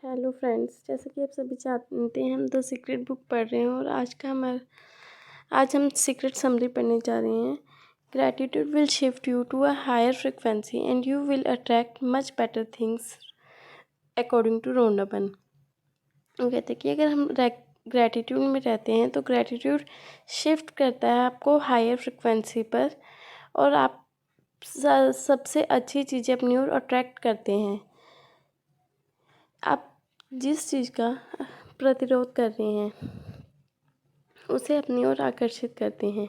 Hello friends, जैसे कि आप सभी जानते हैं हम द सीक्रेट बुक पढ़ रहे हैं और आज हम सीक्रेट समरी पढ़ने जा रहे हैं। Gratitude will shift you to a higher frequency and you will attract much better things according to Rhonda Byrne. वो कहते हैं कि अगर हम ग्रैटिट्यूड में रहते हैं तो ग्रैटिट्यूड शिफ्ट करता है आपको हायर फ्रिक्वेंसी पर और आप सबसे अच्छी चीज़ें अपनी ओर अट्रैक्ट करते हैं। आप जिस चीज़ का प्रतिरोध कर रहे हैं उसे अपनी ओर आकर्षित करते हैं,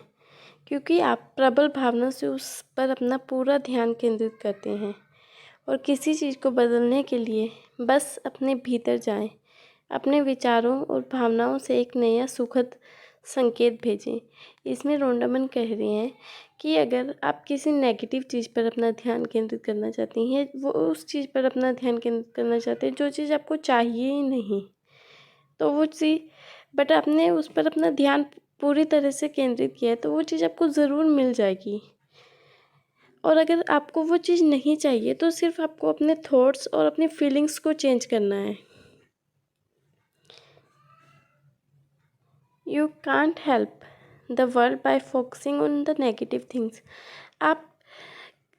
क्योंकि आप प्रबल भावना से उस पर अपना पूरा ध्यान केंद्रित करते हैं। और किसी चीज़ को बदलने के लिए बस अपने भीतर जाएं, अपने विचारों और भावनाओं से एक नया सुखद संकेत भेजें। इसमें रोंडा बर्न कह रहे हैं कि अगर आप किसी नेगेटिव चीज़ पर अपना ध्यान केंद्रित करना चाहती हैं, वो उस चीज़ पर अपना ध्यान केंद्रित करना चाहते हैं जो चीज़ आपको चाहिए ही नहीं, तो वो चीज़ बट आपने उस पर अपना ध्यान पूरी तरह से केंद्रित किया है तो वो चीज़ आपको ज़रूर मिल जाएगी। और अगर आपको वो चीज़ नहीं चाहिए तो सिर्फ आपको अपने थॉट्स और अपनी फीलिंग्स को चेंज करना है। You can't help the world by focusing on the negative things. आप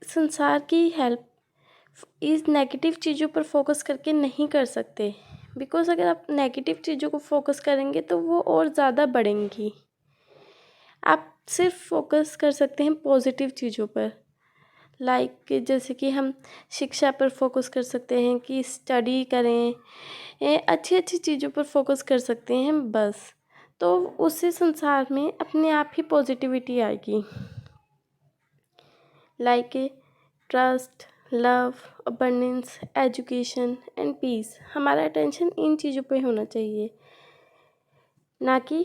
संसार की हेल्प इस नेगेटिव चीज़ों पर फोकस करके नहीं कर सकते, बिकॉज अगर आप नेगेटिव चीज़ों को फोकस करेंगे तो वो और ज़्यादा बढ़ेंगी। आप सिर्फ फोकस कर सकते हैं पॉजिटिव चीज़ों पर, लाइक जैसे कि हम शिक्षा पर फोकस कर सकते हैं कि स्टडी करें, अच्छी अच्छी चीज़ों पर फोकस कर सकते हैं बस, तो उससे संसार में अपने आप ही पॉजिटिविटी आएगी। Like trust, love, abundance, education and peace. हमारा अटेंशन इन चीज़ों पे होना चाहिए, ना कि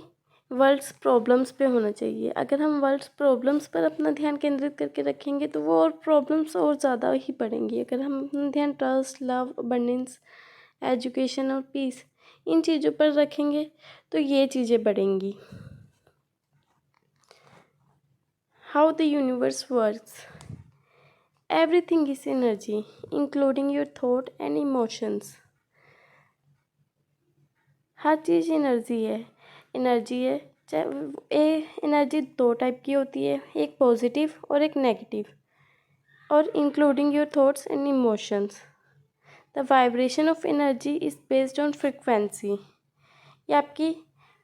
वर्ल्ड्स प्रॉब्लम्स पे होना चाहिए। अगर हम वर्ल्ड्स प्रॉब्लम्स पर अपना ध्यान केंद्रित करके रखेंगे तो वो और प्रॉब्लम्स और ज़्यादा ही बढ़ेंगी। अगर हम अपना ध्यान ट्रस्ट, लव, अबंडेंस, एजुकेशन और पीस इन चीज़ों पर रखेंगे तो ये चीज़ें बढ़ेंगी। How the universe works. Everything is energy including your thought and emotions. Her cheese energy है। चाहे एनर्जी दो टाइप की होती है, एक पॉजिटिव और एक नेगेटिव, और including your thoughts and emotions. The vibration of energy is based on frequency. ये आपकी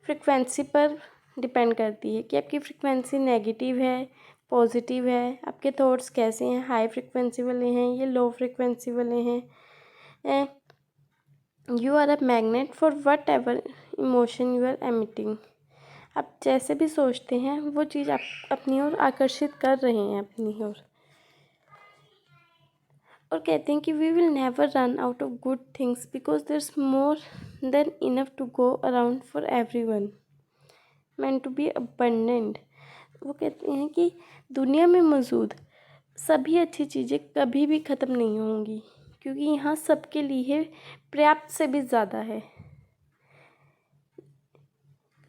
फ्रिक्वेंसी पर डिपेंड करती है कि आपकी फ्रिक्वेंसी नेगेटिव है, पॉजिटिव है, आपके थॉट्स कैसे हैं, हाई फ्रिक्वेंसी वाले हैं या लो फ्रिक्वेंसी वाले हैं। You are a magnet for whatever emotion you are emitting. आप जैसे भी सोचते हैं वो चीज़ आप अपनी ओर आकर्षित कर रहे हैं अपनी ओर। और कहते हैं कि we will never run out of good things because there is more than enough to go around for everyone meant to be abundant. वो कहते हैं कि दुनिया में मौजूद सभी अच्छी चीज़ें कभी भी ख़त्म नहीं होंगी, क्योंकि यहाँ सबके लिए पर्याप्त से भी ज़्यादा है।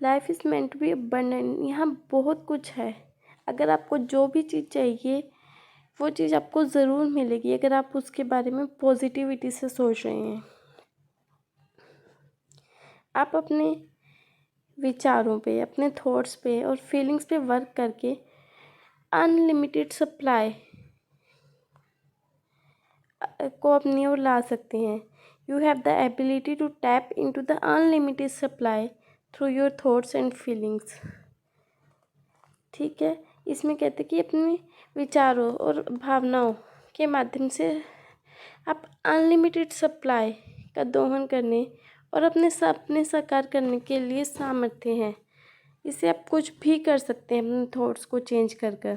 Life is meant to be abundant. यहाँ बहुत कुछ है। अगर आपको जो भी चीज़ चाहिए वो चीज़ आपको ज़रूर मिलेगी अगर आप उसके बारे में पॉजिटिविटी से सोच रहे हैं। आप अपने विचारों पे, अपने थॉट्स पे और फीलिंग्स पे वर्क करके अनलिमिटेड सप्लाई को अपनी ओर ला सकते हैं। You have the ability to tap into the unlimited supply through your thoughts and feelings. ठीक है, इसमें कहते हैं कि अपने विचारों और भावनाओं के माध्यम से आप अनलिमिटेड सप्लाई का दोहन करने और अपने सपने साकार करने के लिए सामर्थ्य हैं। इससे आप कुछ भी कर सकते हैं अपने थॉट्स को चेंज कर कर।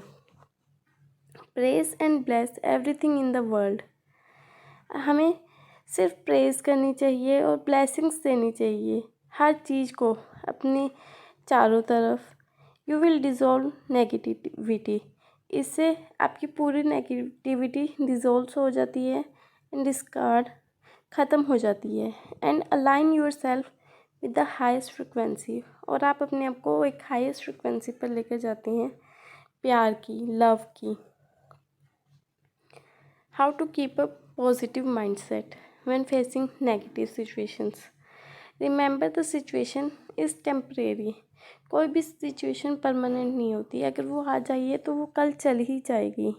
Praise and bless everything in the world. हमें सिर्फ प्रेज करनी चाहिए और ब्लेसिंग्स देनी चाहिए हर चीज़ को अपने चारों तरफ। You will dissolve negativity. इससे आपकी पूरी नेगेटिविटी डिज़ोल्व हो जाती है एंड डिस्कार्ड ख़त्म हो जाती है and align your self with the highest frequency. और आप अपने आप को एक हाइस्ट फ्रिक्वेंसी पर लेकर जाते हैं, प्यार की, लव की। How to keep a positive mindset. when facing negative situations. Remember the situation is temporary. कोई भी सिचुएशन परमानेंट नहीं होती, अगर वो आ जाइए तो वो कल चल ही जाएगी.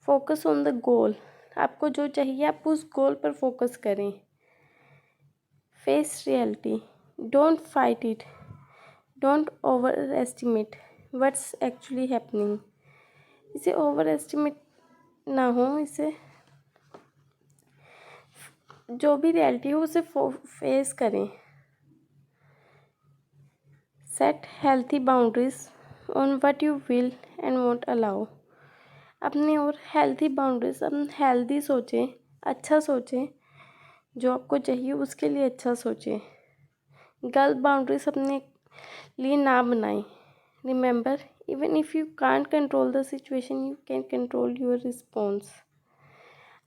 Focus on the goal. आपको जो चाहिए आप उस गोल पर फोकस करें. Face reality. Don't fight it. Don't over estimate what's actually happening. इसे ओवर एस्टिमेट ना हो, इसे जो भी रियलिटी हो उसे फेस करें. Set healthy boundaries on what you will and won't allow. अपने और हेल्थी बाउंड्रीज, हम हेल्थी सोचें, अच्छा सोचें, जो आपको चाहिए उसके लिए अच्छा सोचें. गलत बाउंड्रीज अपने लिए ना बनाएं. Remember, even if you can't control the situation you can control your response.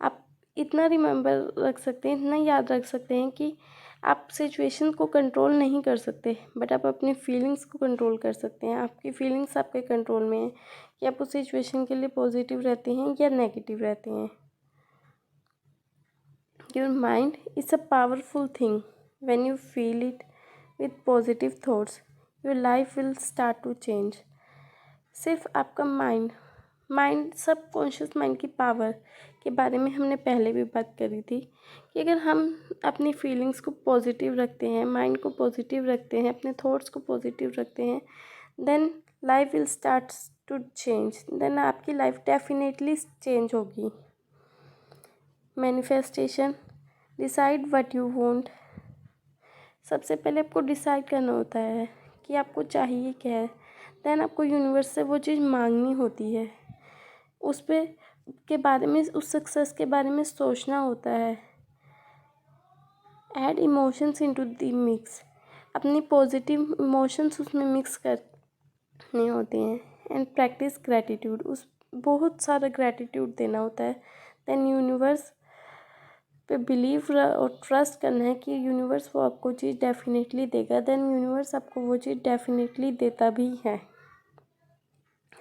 आप इतना रिमेंबर रख सकते हैं, इतना याद रख सकते हैं कि आप सिचुएशन को कंट्रोल नहीं कर सकते, बट आप अपनी फीलिंग्स को कंट्रोल कर सकते हैं. आपकी फीलिंग्स आपके कंट्रोल में है कि आप उस सिचुएशन के लिए पॉजिटिव रहते हैं या नेगेटिव रहते हैं. Your mind is a powerful thing. When you feel it with positive thoughts your life will start to change. सिर्फ आपका माइंड सबकॉन्शियस माइंड की पावर के बारे में हमने पहले भी बात करी थी कि अगर हम अपनी फीलिंग्स को पॉजिटिव रखते हैं, माइंड को पॉजिटिव रखते हैं, अपने थॉट्स को पॉजिटिव रखते हैं, then life will start to change. Then आपकी लाइफ डेफिनेटली चेंज होगी. Manifestation. Decide what you want. सबसे पहले आपको डिसाइड करना होता है कि आपको चाहिए क्या है. देन आपको यूनिवर्स से वो चीज़ मांगनी होती है. उस पे के बारे में, उस सक्सेस के बारे में सोचना होता है. Add emotions into the mix. अपनी पॉजिटिव इमोशंस उसमें मिक्स करने होते हैं. And practice gratitude. उस बहुत सारा ग्रैटिट्यूड देना होता है. देन यूनिवर्स पे बिलीव और ट्रस्ट करना है कि यूनिवर्स वो आपको चीज़ डेफिनेटली देगा. देन यूनिवर्स आपको वो चीज़ डेफिनेटली देता भी है.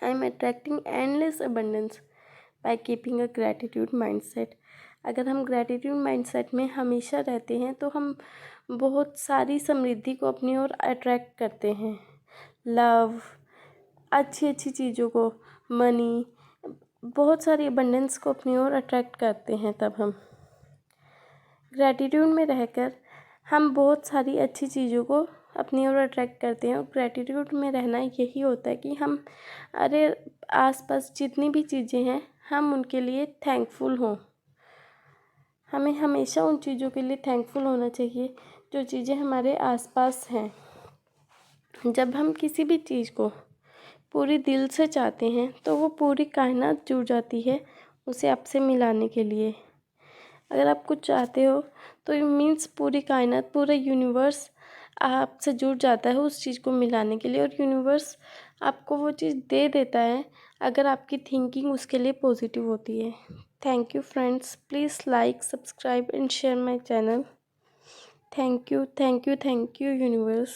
I am attracting endless abundance by keeping a gratitude mindset. अगर हम ग्रैटिट्यूड माइंडसेट में हमेशा रहते हैं तो हम बहुत सारी समृद्धि को अपनी ओर अट्रैक्ट करते हैं. लव, अच्छी अच्छी चीज़ों को, मनी, बहुत सारी अबंडेंस को अपनी ओर अट्रैक्ट करते हैं. तब हम ग्रैटिट्यूड में रहकर हम बहुत सारी अच्छी चीज़ों को अपनी ओर अट्रैक्ट करते हैं. और ग्रैटिट्यूड में रहना यही होता है कि हम आसपास जितनी भी चीज़ें हैं हम उनके लिए थैंकफुल हों. हमें हमेशा उन चीज़ों के लिए थैंकफुल होना चाहिए जो चीज़ें हमारे आसपास हैं. जब हम किसी भी चीज़ को पूरी दिल से चाहते हैं तो वो पूरी कायनात जुड़ जाती है उसे आपसे मिलाने के लिए. अगर आप कुछ चाहते हो तो इट मीन्स पूरी कायनात, पूरा यूनिवर्स आपसे जुड़ जाता है उस चीज़ को मिलाने के लिए. और यूनिवर्स आपको वो चीज़ दे देता है अगर आपकी थिंकिंग उसके लिए पॉजिटिव होती है. Thank you friends. Please like, subscribe and share my channel. Thank you universe.